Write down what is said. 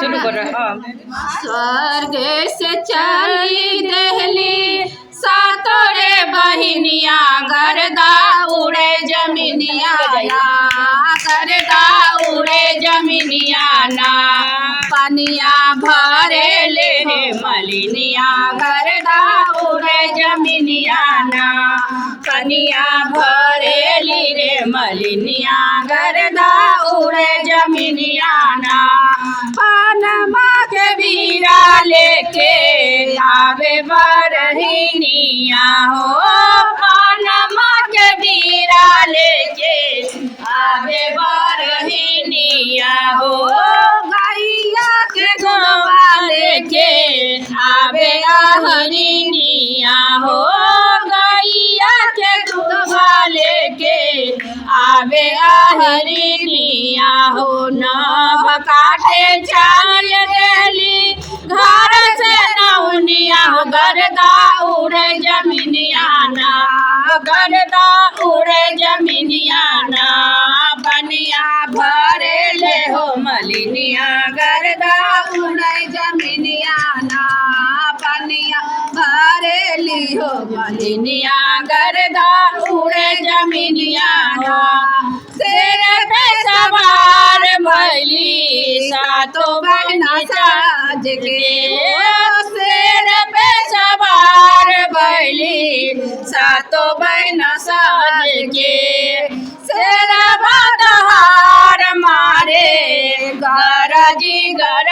शुरू कर स्वर्ग से चली दहली सातोरे बहिनिया गर्दा उड़े जमीनिया गर्दा उड़े जमीनिया ना पनिया भरे ले मलिनिया गर्दा उड़े जमीनिया ना पनिया भरे रे मलिनिया गर्दा उड़े जमीनिया ना पनमा के बीरा लेके आवे बरहिनिया हो पनमा के बीरा लेके आवे बरहिनिया हो गैया के गोवा लेके आवे आहरिनिया हो गैया के गोवा लेके आवे आहरिनिया हो नभ काटे चाल देली घर से नौनिया हो गर्दा उड़े जमीनिया ना गर्दा उड़े जमीनिया ना बनिया भरे ले हो मलिनिया गर्दा उड़े जमीनिया ना बनिया भरे ली हो मलिनिया गर्दा उड़े जमीनिया ना शेर पे सवार भैली सातो बहना साज के शेर पे सवार भैली सातो बहना साज के शेर बदहार मारे गरजी गर